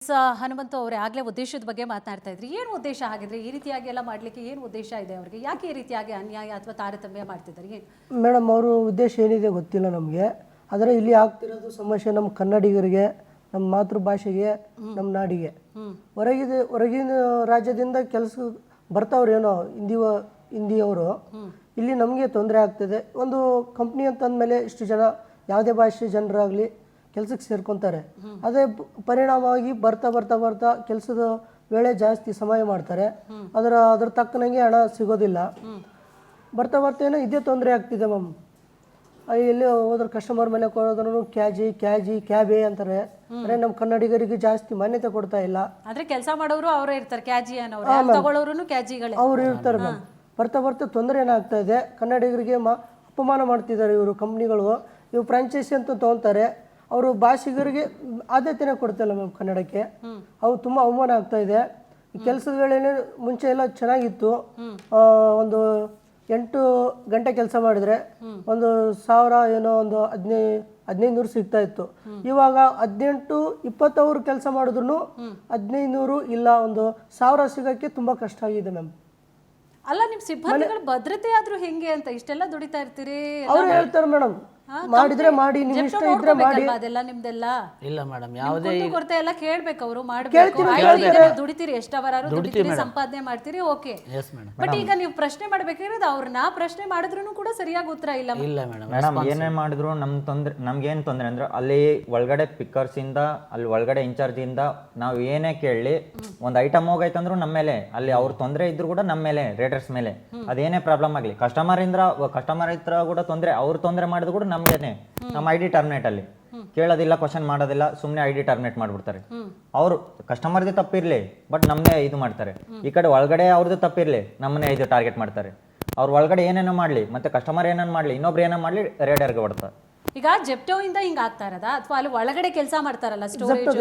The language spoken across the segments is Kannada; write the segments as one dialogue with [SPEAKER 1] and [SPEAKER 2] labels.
[SPEAKER 1] ಹನುಮಂತು ಅವರೇ ಆಗಲೇ ಉದ್ದೇಶದ ಬಗ್ಗೆ ಮಾತನಾಡ್ತಾ ಇದ್ರಿ. ಏನು ಉದ್ದೇಶ ಆಗಿದ್ರೆ ಈ ರೀತಿಯಾಗಿ ಎಲ್ಲ ಮಾಡಲಿಕ್ಕೆ ಏನು ಉದ್ದೇಶ ಇದೆ ಅವರಿಗೆ? ಯಾಕೆ ಈ ರೀತಿಯಾಗಿ ಅನ್ಯಾಯ ಅಥವಾ ತಾರತಮ್ಯ ಮಾಡ್ತಿದ್ದಾರೆ?
[SPEAKER 2] ಮೇಡಮ್ ಅವರು ಉದ್ದೇಶ ಏನಿದೆ ಗೊತ್ತಿಲ್ಲ ನಮಗೆ. ಆದರೆ ಇಲ್ಲಿ ಆಗ್ತಿರೋದು ಸಮಸ್ಯೆ ನಮ್ಮ ಕನ್ನಡಿಗರಿಗೆ, ನಮ್ಮ ಮಾತೃಭಾಷೆಗೆ, ನಮ್ಮ ನಾಡಿಗೆ. ಹೊರಗಿನ ರಾಜ್ಯದಿಂದ ಕೆಲಸ ಬರ್ತಾವ್ರೇನೋ ಹಿಂದಿಯವರು, ಇಲ್ಲಿ ನಮಗೆ ತೊಂದರೆ ಆಗ್ತದೆ. ಒಂದು ಕಂಪ್ನಿ ಅಂತಂದಮೇಲೆ ಇಷ್ಟು ಜನ ಯಾವುದೇ ಭಾಷೆ ಜನರಾಗಲಿ ಕೆಲಸಕ್ಕೆ ಸೇರ್ಕೊತಾರೆ. ಅದೇ ಪರಿಣಾಮವಾಗಿ ಬರ್ತಾ ಕೆಲಸದ ವೇಳೆ ಜಾಸ್ತಿ ಸಮಯ ಮಾಡ್ತಾರೆ. ಅದ್ರ ತಕ್ಕನಾಗೆ ಹಣ ಸಿಗೋದಿಲ್ಲ. ಬರ್ತಾ ಏನೋ ಇದೇ ತೊಂದರೆ ಆಗ್ತಿದೆ ಮ್ಯಾಮ್. ಎಲ್ಲಿ ಹೋದ್ರೆ ಕಸ್ಟಮರ್ ಮೇಲೆ ಕೊಡೋದ್ರೂ ಕ್ಯಾಬೆ ಅಂತಾರೆ. ಅಂದರೆ ನಮ್ಮ ಕನ್ನಡಿಗರಿಗೆ ಜಾಸ್ತಿ ಮಾನ್ಯತೆ ಕೊಡ್ತಾ ಇಲ್ಲ.
[SPEAKER 1] ಅಂದ್ರೆ ಕೆಲಸ ಮಾಡೋರು ಅವರೇ ಇರ್ತಾರೆ, ಕ್ಯಾಜಿ ಅನ್ನೋರು, ತಗೊಳ್ಳೋರು ಕ್ಯಾಜಿಗಳೇ
[SPEAKER 2] ಅವ್ರು ಇರ್ತಾರೆ ಮ್ಯಾಮ್. ಬರ್ತಾ ತೊಂದರೆ ಏನಾಗ್ತಾ ಇದೆ, ಕನ್ನಡಿಗರಿಗೆ ಅಪಮಾನ ಮಾಡ್ತಿದ್ದಾರೆ ಇವರು ಕಂಪ್ನಿಗಳು. ಇವು ಫ್ರಾಂಚೈಸಿ ಅಂತ ತೊಗೊತಾರೆ. ಅವರು ಭಾಷಿಗರಿಗೆ ಆದ್ಯತೆನೇ ಕೊಡ್ತಾಯಿಲ್ಲ ಮ್ಯಾಮ್ ಕನ್ನಡಕ್ಕೆ. ಅವು ತುಂಬ ಅವಮಾನ ಆಗ್ತಾ ಇದೆ. ಈ ಕೆಲಸದ ವೇಳೆನೇ ಮುಂಚೆ ಎಲ್ಲ ಚೆನ್ನಾಗಿತ್ತು. ಒಂದು 8 ಗಂಟೆ ಕೆಲಸ ಮಾಡಿದರೆ ಒಂದು 1000 ಏನೋ ಒಂದು 1500 ಸಿಗ್ತಾ ಇತ್ತು. ಇವಾಗ 18-20 ಅವರು ಕೆಲಸ ಮಾಡಿದ್ರು 1500 ಇಲ್ಲ, ಒಂದು 1000 ಸಿಗೋಕ್ಕೆ ತುಂಬ ಕಷ್ಟ ಆಗಿದೆ ಮ್ಯಾಮ್.
[SPEAKER 1] ಅಲ್ಲ, ನಿಮ್ ಸಿಬ್ಬಂದಿಗಳ ಭದ್ರತೆ ಆದ್ರೂ ಹೆಂಗೆ ಅಂತ ಇಷ್ಟೆಲ್ಲ ದುಡಿತಾ ಇರ್ತೀರಿ?
[SPEAKER 2] ಅವ್ರು ಹೇಳ್ತಾರೆ ಮೇಡಮ್, ಮಾಡಿದ್ರೆ ಮಾಡಿ, ನಿಮ್ ಇಷ್ಟ ಇದ್ರೆ ಮಾಡಿ.
[SPEAKER 1] ಅದೆಲ್ಲ ನಿಮ್ದೆಲ್ಲ
[SPEAKER 3] ಇಲ್ಲ ಮೇಡಮ್, ಯಾವುದೇ
[SPEAKER 1] ಕೊರತೆ ಎಲ್ಲ ಕೇಳ್ಬೇಕು. ಅವರು ಮಾಡ್ಬೇಕು, ದುಡಿತೀರಿ, ಎಷ್ಟವರಾರು ದುಡಿತೀರಿ, ಸಂಪಾದನೆ ಮಾಡ್ತೀರಿ, ಓಕೆ. ಬಟ್ ಈಗ ನೀವು ಪ್ರಶ್ನೆ ಮಾಡ್ಬೇಕಾಗಿರೋದು ಅವ್ರನ್ನ. ಪ್ರಶ್ನೆ ಮಾಡಿದ್ರು ಕೂಡ ಸರಿಯಾಗಿ ಉತ್ತರ ಇಲ್ಲ.
[SPEAKER 3] ಇಲ್ಲ ಮೇಡಮ್,
[SPEAKER 4] ಏನೇ ಮಾಡಿದ್ರು ನಮ್ಗೇನು ತೊಂದರೆ ಅಂದ್ರೆ, ಅಲ್ಲಿ ಒಳಗಡೆ ಪಿಕ್ಕರ್ಸ್ ಇಂದ, ಅಲ್ಲಿ ಒಳಗಡೆ ಇನ್ಚಾರ್ಜ್ ಇಂದ ನಾವು ಏನೇ ಕೇಳಲಿ, ಒಂದು ಐಟಮ್ ಹೋಗೈತಂದ್ರು ನಮ್ಮ ಮೇಲೆ, ಅಲ್ಲಿ ಅವ್ರ ತೊಂದರೆ ಇದ್ರು ಕೂಡ ನಮ್ಮ ಮೇಲೆ, ರೇಟರ್ಸ್ ಮೇಲೆ ಅದೇನೇ ಪ್ರಾಬ್ಲಮ್ ಆಗಲಿ, ಕಸ್ಟಮರ್ ಹತ್ರ ಕೂಡ ತೊಂದರೆ, ಅವ್ರು ತೊಂದರೆ ಮಾಡಿದ್ರು ಕೂಡ ನಮ್ಗೇನೆ, ನಮ್ಮ ID ಟರ್ಮಿನೇಟ್ ಅಲ್ಲಿ ಕೇಳೋದಿಲ್ಲ, ಕ್ವಶನ್ ಮಾಡೋದಿಲ್ಲ, ಸುಮ್ಮನೆ ID ಟರ್ಮಿನೇಟ್ ಮಾಡ್ಬಿಡ್ತಾರೆ. ಅವರು ಕಸ್ಟಮರ್ದೇ ತಪ್ಪಿರ್ಲಿ, ಬಟ್ ನಮ್ಮನ್ನೇ ಇದು ಮಾಡ್ತಾರೆ. ಈ ಕಡೆ ಒಳಗಡೆ ಅವ್ರದ್ದು ತಪ್ಪಿರ್ಲಿ, ನಮ್ಮನ್ನೇ ಇದು ಟಾರ್ಗೆಟ್ ಮಾಡ್ತಾರೆ. ಅವ್ರು ಒಳಗಡೆ ಏನೇನೋ ಮಾಡ್ಲಿ, ಮತ್ತೆ ಕಸ್ಟಮರ್ ಏನೇನು ಮಾಡ್ಲಿ, ಇನ್ನೊಬ್ರು ಏನೋ ಮಾಡ್ಲಿ, ರೇಡರ್ಗೆ ಹೊಡ್ತಾರೆ.
[SPEAKER 1] ಈಗ ಜೆಪ್ಟೋ ಇಂದ ಹಿಂಗ ಆಗ್ತಾ ಇರೋದ ಅಥವಾ ಅಲ್ಲಿ ಒಳಗಡೆ ಕೆಲಸ ಮಾಡ್ತಾರಲ್ಲ ಸ್ಟೋರೇಜ್,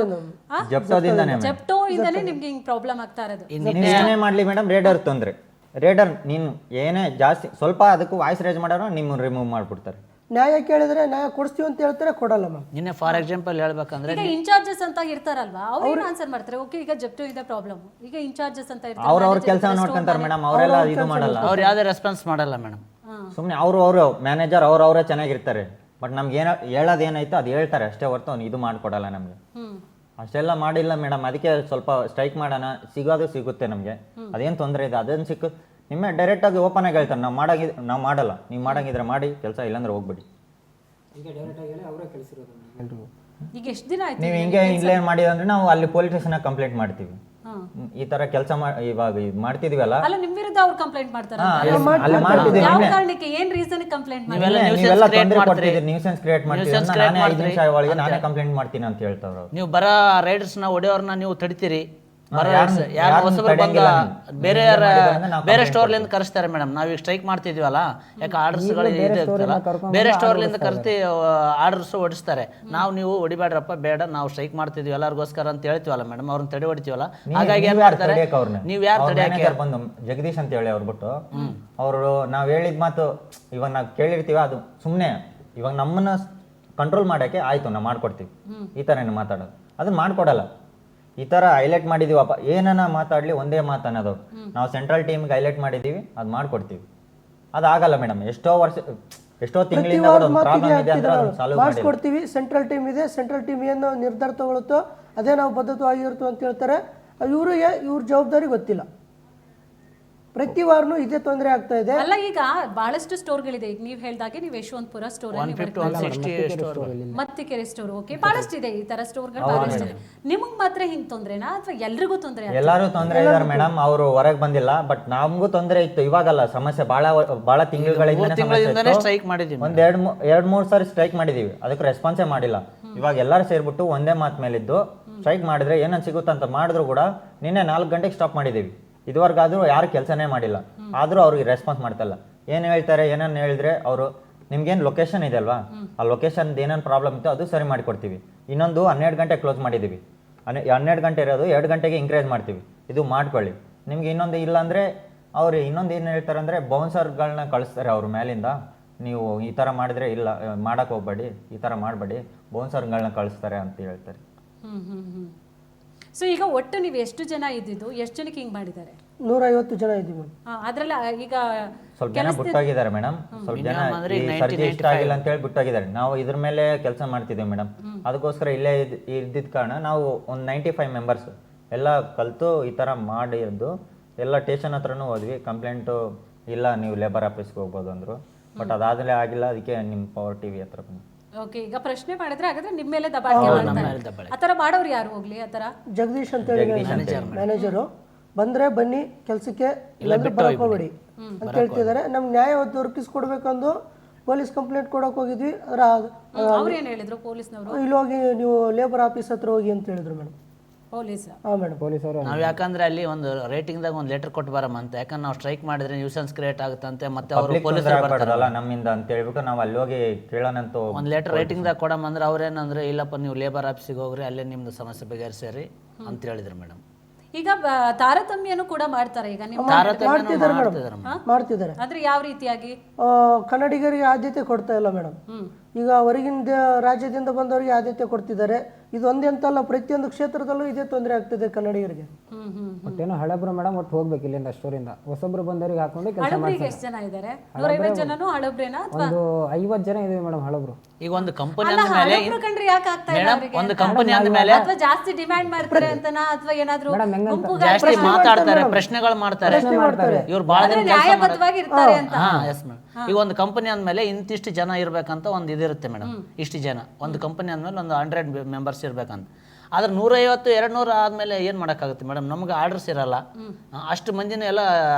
[SPEAKER 1] ಜೆಪ್ಟೋ ಇಂದನೇ ನಿಮ್ಗೆ ಹಿಂಗ್ ಪ್ರಾಬ್ಲಮ್ ಆಗ್ತಾ ಇರೋದು?
[SPEAKER 4] ಏನೇ ಮಾಡ್ಲಿ ಮೇಡಮ್, ರೇಡರ್ ತೊಂದ್ರೆ. ರೇಡರ್ ನೀನು ಏನೇ ಜಾಸ್ತಿ ಸ್ವಲ್ಪ ಅದಕ್ಕೂ ವಾಯ್ಸ್ ರೇಜ್ ಮಾಡೋರು ನಿಮ್ಮನ್ನು ರಿಮೂವ್ ಮಾಡ್ಬಿಡ್ತಾರೆ.
[SPEAKER 2] ನ್ಯಾಯ ಕೇಳಿದ್ರೆ ನ್ಯಾಯ ಕೊಡಿಸ್ತೀವಿ ಅಂತ ಹೇಳ್ತಾರೆ, ಕೊಡಲ್ಲ ಮ್ಯಾಮ್.
[SPEAKER 3] ನಿನ್ನೆ ಫಾರ್ ಎಕ್ಸಾಂಪಲ್ ಹೇಳ್ಬೇಕಂದ್ರೆ,
[SPEAKER 1] ಈಗ ಇನ್ಚಾರ್ಜಸ್ ಅಂತ ಇರ್ತಾರಲ್ವಾ, ಅವ್ರು ಆನ್ಸರ್ ಮಾಡ್ತಾರೆ. ಓಕೆ, ಈಗ ಜೆಪ್ಟೋ ಇಂದ ಪ್ರಾಬ್ಲಮ್, ಈಗ ಇನ್ಚಾರ್ಜಸ್ ಅಂತ ಇರ್ತಾರೆ,
[SPEAKER 4] ಅವ್ರ ಕೆಲಸ ನೋಡ್ಕೊಂತಾರೆ ಮೇಡಮ್. ಅವರೆಲ್ಲ ಇದು ಮಾಡಲ್ಲ,
[SPEAKER 3] ಅವ್ರು ಯಾವ್ದೇ ರೆಸ್ಪಾನ್ಸ್ ಮಾಡಲ್ಲ ಮೇಡಮ್.
[SPEAKER 4] ಸುಮ್ಮನೆ ಅವರು ಮ್ಯಾನೇಜರ್ ಅವರೇ ಚೆನ್ನಾಗಿರ್ತಾರೆ. ಬಟ್ ನಮ್ಗೆ ಹೇಳೋದೇನಾಯ್ತು ಅದು ಹೇಳ್ತಾರೆ ಅಷ್ಟೇ ಹೊರತು ಅವ್ನು ಇದು ಮಾಡ್ಕೊಡಲ್ಲ ನಮಗೆ. ಅಷ್ಟೆಲ್ಲ ಮಾಡಿಲ್ಲ ಮೇಡಮ್. ಅದಕ್ಕೆ ಸ್ವಲ್ಪ ಸ್ಟ್ರೈಕ್ ಮಾಡೋಣ, ಸಿಗೋದು ಸಿಗುತ್ತೆ ನಮಗೆ, ಅದೇನು ತೊಂದರೆ ಇದೆ ಅದನ್ನು ಸಿಕ್ಕು ನಿಮ್ಮೆ ಡೈರೆಕ್ಟ್ ಆಗಿ ಓಪನ್ ಆಗಿ ಹೇಳ್ತಾರೆ, ನಾವು ಮಾಡಲ್ಲ, ನೀವು ಮಾಡಂಗಿದ್ರೆ ಮಾಡಿ ಕೆಲಸ, ಇಲ್ಲಾಂದ್ರೆ ಹೋಗ್ಬಿಡಿ.
[SPEAKER 1] ಈಗ ಎಷ್ಟು ದಿನ ಆಯ್ತು
[SPEAKER 4] ನೀವು ಹಿಂಗೆ ಇಲ್ಲೇ ಮಾಡಿದ್ರೆ ನಾವು ಅಲ್ಲಿ ಪೊಲೀಸ್ ಸ್ಟೇಷನ್ ಕಂಪ್ಲೇಂಟ್ ಮಾಡ್ತೀವಿ. ಈ ತರ ಕೆಲಸ ಇವಾಗ ಮಾಡ್ತಿದೀವಲ್ಲ,
[SPEAKER 1] ಅಲ್ಲ ನಿಮ್ ವಿರುದ್ಧ ಅವ್ರು ಕಂಪ್ಲೇಂಟ್ ಮಾಡ್ತಾರೆ?
[SPEAKER 4] ಅಲ್ಲಿ ಮಾಡ್ತಿದ್ದೀವಿ.
[SPEAKER 1] ಯಾವ ಕಾರಣಕ್ಕೆ, ಏನ್ ರೀಸನ್ ಕಂಪ್ಲೇಂಟ್ ಮಾಡ್ತಾರೆ?
[SPEAKER 4] ನೀವೆಲ್ಲ ತೊಂದರೆ ಕೊಡ್ತಿದ್ದೀರಿ, ನ್ಯೂಸೆನ್ಸ್ ಕ್ರಿಯೇಟ್ ಮಾಡ್ತಿದ್ದೀರಿ, ನಾನೇ 5 ನಿಮಿಷ ಒಳಗೆ ನಾನೇ ಕಂಪ್ಲೇಂಟ್ ಮಾಡ್ತೀನಿ ಅಂತ ಹೇಳ್ತಾವ್ರು.
[SPEAKER 3] ನೀವು ಬರೋ ರೈಡರ್ಸ್ ನ ಹೊಡೆಯೋರ್ನ ನೀವು ತಡಿತೀರಿ. ಬೇರೆ ಸ್ಟೋರ್ಲಿಂದ ಕರೆಸ್ತಾರೆ ಮೇಡಮ್. ನಾವೀಗ ಸ್ಟ್ರೈಕ್ ಮಾಡ್ತಿದೀವಲ್ಲ, ಯಾಕೆ ಆರ್ಡರ್ಸ್ಗಳು ಇರ್ತಲ್ಲ, ಬೇರೆ ಸ್ಟೋರ್ಲಿಂದ ಕರೆಸಿ ಆರ್ಡರ್ಸ್ ಹೊಡಿಸ್ತಾರೆ. ನೀವು ಹೊಡಿಬೇಡ್ರಪ್ಪ, ಬೇಡ, ನಾವು ಸ್ಟ್ರೈಕ್ ಮಾಡ್ತಿದ್ವಿ ಎಲ್ಲರಿಗೋಸ್ಕರ ಅಂತ ಹೇಳ್ತೀವಲ್ಲ ಮೇಡಮ್, ಅವ್ರನ್ನ ತಡೆ ಹೊಡಿತೀವಲ್ಲ. ಹಾಗಾಗಿ ಏನ್ ಮಾಡ್ತಾರೆ, ನೀವು ಯಾರು ತಡೆಯಕ್ಕೆ
[SPEAKER 4] ಬಂದು ಜಗದೀಶ್ ಅಂತ ಹೇಳಿ ಅವ್ರು ಬಿಟ್ಟು, ಅವರು ನಾವ್ ಹೇಳಿದ ಮಾತು ಇವಾಗ ನಾವು ಕೇಳಿರ್ತೀವ, ಅದು ಸುಮ್ಮನೆ ಇವಾಗ ನಮ್ಮನ್ನ ಕಂಟ್ರೋಲ್ ಮಾಡಕ್ಕೆ ಆಯ್ತು ನಾವು ಮಾಡ್ಕೊಡ್ತೀವಿ, ಈ ತರ ಮಾತಾಡೋದು ಅದನ್ನ ಮಾಡ್ಕೊಡಲ್ಲ. ಈ ತರ ಹೈಲೈಟ್ ಮಾಡಿದೀವಪ್ಪ, ಏನನ್ನ ಮಾತಾಡ್ಲಿ ಒಂದೇ ಮಾತು ಅನ್ನೋದು. ನಾವು ಸೆಂಟ್ರಲ್ ಟೀಮ್ಗೆ ಹೈಲೈಟ್ ಮಾಡಿದೀವಿ, ಅದು ಮಾಡ್ಕೊಡ್ತೀವಿ. ಅದಾಗಲ್ಲ ಮೇಡಮ್. ಎಷ್ಟೋ ತಿಂಗಳಿಂದ ಪ್ರಾಬ್ಲಮ್ ಇದೆ ಅಂದ್ರೆ
[SPEAKER 2] ಮಾಡಿಸ್ಕೊಡ್ತೀವಿ. ಸೆಂಟ್ರಲ್ ಟೀಮ್ ಇದೆ, ಸೆಂಟ್ರಲ್ ಟೀಮ್ ಏನು ನಿರ್ಧಾರ ತಗೊಳುತ್ತೋ ಅದೇ ನಾವು ಬದ್ಧವಾಗಿರುತ್ತೋ ಅಂತ ಹೇಳ್ತಾರೆ. ಇವ್ರ ಜವಾಬ್ದಾರಿ ಗೊತ್ತಿಲ್ಲ. ಪ್ರತಿ ವಾರನೂ ಇದೇ ತೊಂದರೆ ಆಗ್ತಾ ಇದೆ.
[SPEAKER 1] ಅಲ್ಲ, ಈಗ ಬಹಳಷ್ಟು ಸ್ಟೋರ್ಗಳಿದೆ. ಈಗ ನೀವು ಹೇಳ್ದಾಗೆ ನೀವು Yeshwanthpur store, Mathikere store, okay, ಬಹಳಷ್ಟು ಇದೆ ಈ ತರ ಸ್ಟೋರ್ಗಳು, ಬಹಳಷ್ಟು ಇದೆ. ನಿಮಗ್ ಮಾತ್ರ ಹಿಂಗ್ ತೊಂದ್ರೆನಾ ಅಥವಾ ಎಲ್ರಿಗೂ ತೊಂದರೆ?
[SPEAKER 4] ಎಲ್ಲರೂ ತೊಂದರೆ ಇದಾರೆ ಮೇಡಮ್. ಅವರು ಹೊರಗೆ ಬಂದಿಲ್ಲ, ಬಟ್ ನಮಗೂ ತೊಂದರೆ ಇತ್ತು. ಇವಾಗಲ್ಲ ಸಮಸ್ಯೆ, ಬಹಳ ತಿಂಗಳಿಂದ
[SPEAKER 3] ಸ್ಟ್ರೈಕ್ ಮಾಡಿದೀವಿ.
[SPEAKER 4] ಒಂದ್ 2-3 ಸಾರಿ ಸ್ಟ್ರೈಕ್ ಮಾಡಿದೀವಿ, ಅದಕ್ಕೆ ರೆಸ್ಪಾನ್ಸೇ ಮಾಡಿಲ್ಲ. ಇವಾಗ ಎಲ್ಲರೂ ಸೇರ್ಬಿಟ್ಟು ಒಂದೇ ಮಾತು ಮೇಲಿದ್ದು ಸ್ಟ್ರೈಕ್ ಮಾಡಿದ್ರೆ ಏನನ್ ಸಿಗುತ್ತಂತ ಮಾಡಿದ್ರು ಕೂಡ ನಿನ್ನೆ 4 ಗಂಟೆಗೆ ಸ್ಟಾಪ್ ಮಾಡಿದೀವಿ. ಇದುವರೆಗಾದ್ರೂ ಯಾರು ಕೆಲಸನೇ ಮಾಡಿಲ್ಲ, ಆದ್ರೂ ಅವ್ರಿಗೆ ರೆಸ್ಪಾನ್ಸ್ ಮಾಡ್ತಲ್ಲ. ಏನ್ ಹೇಳ್ತಾರೆ, ಏನನ್ನ ಹೇಳಿದ್ರೆ ಅವರು ನಿಮ್ಗೇನು ಲೊಕೇಶನ್ ಇದೆ ಅಲ್ವಾ, ಆ ಲೊಕೇಶನ್ ಏನೇನು ಪ್ರಾಬ್ಲಮ್ ಇತ್ತು ಅದು ಸರಿ ಮಾಡಿಕೊಡ್ತೀವಿ. ಇನ್ನೊಂದು 12 ಗಂಟೆ ಕ್ಲೋಸ್ ಮಾಡಿದ್ದೀವಿ, 12 ಗಂಟೆ ಇರೋದು 2 ಗಂಟೆಗೆ ಇಂಕ್ರೇಜ್ ಮಾಡ್ತೀವಿ, ಇದು ಮಾಡ್ಕೊಳ್ಳಿ. ನಿಮ್ಗೆ ಇನ್ನೊಂದು ಇಲ್ಲ ಅಂದರೆ ಅವ್ರು ಇನ್ನೊಂದು ಏನು ಹೇಳ್ತಾರೆ ಅಂದರೆ ಬೌನ್ಸರ್ಗಳನ್ನ ಕಳಿಸ್ತಾರೆ ಅವ್ರ ಮೇಲಿಂದ. ನೀವು ಈ ಥರ ಮಾಡಿದ್ರೆ ಇಲ್ಲ, ಮಾಡಕ್ಕೆ ಹೋಗ್ಬೇಡಿ, ಈ ಥರ ಮಾಡಬೇಡಿ, ಬೌನ್ಸರ್ಗಳನ್ನ ಕಳಿಸ್ತಾರೆ ಅಂತ ಹೇಳ್ತಾರೆ.
[SPEAKER 1] ಸೊ ಈಗ ಒಟ್ಟು ನೀವು ಎಷ್ಟು ಜನ ಇದ್ದಿದ್ದು, ಎಷ್ಟು ಜನಕ್ಕೆ ಹಿಂಗ್ ಮಾಡಿದ್ದಾರೆ?
[SPEAKER 2] 150 ಜನ ಇದ್ದೀವಿ ಮೇಡಮ್.
[SPEAKER 1] ಅದ್ರಲ್ಲಿ ಈಗ
[SPEAKER 4] ಸ್ವಲ್ಪ ಜನ ಬಿಟ್ಟೋಗಿದ್ದಾರೆ ಮೇಡಮ್. ಸ್ವಲ್ಪ ಜನ ಈ ಸರ್ಜಿ ಇಷ್ಟ ಆಗಿಲ್ಲ ಅಂತ ಹೇಳಿ ಬಿಟ್ಟೋಗಿದ್ದಾರೆ. ನಾವು ಇದ್ರ ಮೇಲೆ ಕೆಲಸ ಮಾಡ್ತಿದ್ದೀವಿ ಮೇಡಮ್. ಅದಕ್ಕೋಸ್ಕರ ಇಲ್ಲೇ ಇದ್ದಿದ್ದ ಕಾರಣ ನಾವು ಒಂದು 95 ಮೆಂಬರ್ಸ್ ಎಲ್ಲ ಕಲಿತು ಈ ಥರ ಮಾಡಿದ್ದು. ಎಲ್ಲ ಸ್ಟೇಷನ್ ಹತ್ರನೂ ಹೋದ್ವಿ, ಕಂಪ್ಲೇಂಟು ಇಲ್ಲ ನೀವು ಲೇಬರ್ ಆಫೀಸ್ಗೆ ಹೋಗ್ಬೋದು ಅಂದರು. ಬಟ್ ಅದಾದಲೇ ಆಗಿಲ್ಲ, ಅದಕ್ಕೆ ನಿಮ್ಮ ಪವರ್ ಟಿವಿ ಹತ್ರ ಬಂದು.
[SPEAKER 1] ಓಕೆ, ಈಗ ಪ್ರಶ್ನೆ ಮಾಡಿದ್ರೆ ಹಾಗಾದ್ರೆ ನಿಮ್ಮ ಮೇಲೆ ದಬ್ಬಾಳಿಕೆ ಮಾಡ್ತಾರೆ. ಆ ಥರ ಮಾಡೋರು ಯಾರು ಹೋಗ್ಲಿ? ಆ ಥರ
[SPEAKER 2] ಜಗದೀಶ್ ಅಂತ ಹೇಳಿ ಮ್ಯಾನೇಜರು ಬಂದ್ರೆ ಬನ್ನಿ ಕೆಲಸಕ್ಕೆ, ಇಲ್ಲಾಂದ್ರೆ ಬರಕ್ ಹೋಗ್ಬೇಡಿ ಅಂತ ಹೇಳ್ತಿದ್ದಾರೆ. ನಮ್ಗೆ ನ್ಯಾಯ ದೊರಕಿಸ್ಕೊಡ್ಬೇಕಂದು ಪೊಲೀಸ್ ಕಂಪ್ಲೇಂಟ್ ಕೊಡಕ್ ಹೋಗಿದ್ವಿ.
[SPEAKER 1] ಅವ್ರು ಏನ್ ಹೇಳಿದ್ರು ಪೊಲೀಸ್ನವರು?
[SPEAKER 2] ಇಲ್ಲಿ ಹೋಗಿ ನೀವು ಲೇಬರ್ ಆಫೀಸ್ ಹತ್ರ ಹೋಗಿ ಅಂತ ಹೇಳಿದ್ರು ಮೇಡಮ್.
[SPEAKER 1] ಪೊಲೀಸ್?
[SPEAKER 2] ಹಾಂ ಮೇಡಮ್, ಪೊಲೀಸರು.
[SPEAKER 3] ನಾವು ಯಾಕಂದ್ರೆ ಅಲ್ಲಿ ಒಂದು ರೇಟಿಂಗ್ದಾಗ ಒಂದು ಲೆಟರ್ ಕೊಟ್ಟು ಬರಮಂತ, ಯಾಕಂದ್ರೆ ನಾವು ಸ್ಟ್ರೈಕ್ ಮಾಡಿದ್ರೆ ನ್ಯೂಸೆನ್ಸ್ ಕ್ರಿಯೇಟ್ ಆಗುತ್ತಂತೆ, ಮತ್ತೆ ಅವರು ಪೊಲೀಸರು ಬರ್ತಾರಲ್ಲ
[SPEAKER 4] ನಮ್ಮಿಂದ ಅಂತ ಹೇಳ್ಬಿಟ್ಟು ನಾವು ಅಲ್ಲಿ ಹೋಗಿ ಕೇಳೋಣಂತ
[SPEAKER 3] ಒಂದು ಲೆಟರ್ ರೇಟಿಂಗ್ದಾಗ ಕೊಡಮಂದ್ರೆ ಅವ್ರೇನಂದ್ರೆ ಇಲ್ಲಪ್ಪ ನೀವು ಲೇಬರ್ ಆಫೀಸಿಗೆ ಹೋಗ್ರಿ, ಅಲ್ಲೇ ನಿಮ್ದು ಸಮಸ್ಯೆ ಬಗೆಹರಿಸ್ರಿ ಅಂತ ಹೇಳಿದ್ರು ಮೇಡಮ್.
[SPEAKER 1] ಈಗ ತಾರತಮ್ಯನು ಕೂಡ ಮಾಡ್ತಾರೆ ಈಗ ನಿಮ್ಮ
[SPEAKER 2] ಮಾಡ್ತಿದ್ದಾರೆ.
[SPEAKER 1] ಅಂದ್ರೆ ಯಾವ ರೀತಿಯಾಗಿ?
[SPEAKER 2] ಕನ್ನಡಿಗರಿಗೆ ಆದ್ಯತೆ ಕೊಡ್ತಾ ಇಲ್ಲ ಮೇಡಮ್. ಈಗ ಹೊರಗಿನ ರಾಜ್ಯದಿಂದ ಬಂದವರಿಗೆ ಆದ್ಯತೆ ಕೊಡ್ತಿದ್ದಾರೆ. ಇದು ಒಂದೇ ಅಂತಲ್ಲ, ಪ್ರತಿಯೊಂದು ಕ್ಷೇತ್ರದಲ್ಲೂ ಇದೇ ತೊಂದರೆ ಆಗ್ತಿದೆ ಕನ್ನಡಿಗರಿಗೆ.
[SPEAKER 5] ಒಟ್ಟೇನೋ ಹಳಬ್ರು ಮೇಡಮ್ ಒಟ್ಟು ಹೋಗ್ಬೇಕು ಇಲ್ಲಿಂದ ಸ್ಟೋರಿಂದ. ಹೊಸಬ್ರು ಬಂದವರಿಗೆ ಹಾಕೊಂಡು ಕೆಲಸ
[SPEAKER 1] ಹಳಬ್ರಿಗೆ ಎಷ್ಟು ಜನ ಇದ್ದಾರೆ? 150 ಜನನು ಹಳಬ್ರೇನಾ?
[SPEAKER 5] ಒಂದು 50 ಜನ ಇದೀವಿ ಮೇಡಮ್ ಹಳಬ್ರು.
[SPEAKER 3] ಈಗ ಒಂದು ಕಂಪನಿ ಅಂದ ಮೇಲೆ
[SPEAKER 1] ಕಂಡ್ರೆ ಯಾಕೆ ಆಗ್ತಾ ಇಲ್ಲ ಅವರಿಗೆ?
[SPEAKER 3] ಒಂದು ಕಂಪನಿ ಅಂದ ಮೇಲೆ
[SPEAKER 1] ಅಥವಾ ಜಾಸ್ತಿ ಡಿಮ್ಯಾಂಡ್ ಮಾಡ್ತಾರೆ ಅಂತನಾ, ಅಥವಾ ಏನಾದ್ರೂ
[SPEAKER 3] ಜಾಸ್ತಿ ಮಾತಾಡ್ತಾರೆ, ಪ್ರಶ್ನೆಗಳು ಮಾಡ್ತಾರೆ ಇವ್ರು ಬಹಳ ದಿನ
[SPEAKER 1] ನ್ಯಾಯಬದ್ಧವಾಗಿ ಇರ್ತಾರೆ ಅಂತ?
[SPEAKER 3] Yes madam. ಈಗ ಒಂದು ಕಂಪನಿ ಅಂದಮೇಲೆ ಇಂತಿಷ್ಟು ಜನ ಇರ್ಬೇಕಂತ ಒಂದು ಇದಿರುತ್ತೆ ಮೇಡಮ್. ಇಷ್ಟು ಜನ ಒಂದು ಕಂಪನಿ ಅಂದಮೇಲೆ ಒಂದು 100 ಮೆಂಬರ್ಸ್ ಇರ್ಬೇಕಂತ. ಆದ್ರೆ 150 200 ಆದಮೇಲೆ ಏನು ಮಾಡೋಕ್ಕಾಗುತ್ತೆ ಮೇಡಮ್? ನಮ್ಗೆ ಆರ್ಡರ್ಸ್ ಇರಲ್ಲ. ಅಷ್ಟು ಮಂದಿನ ಎಲ್ಲ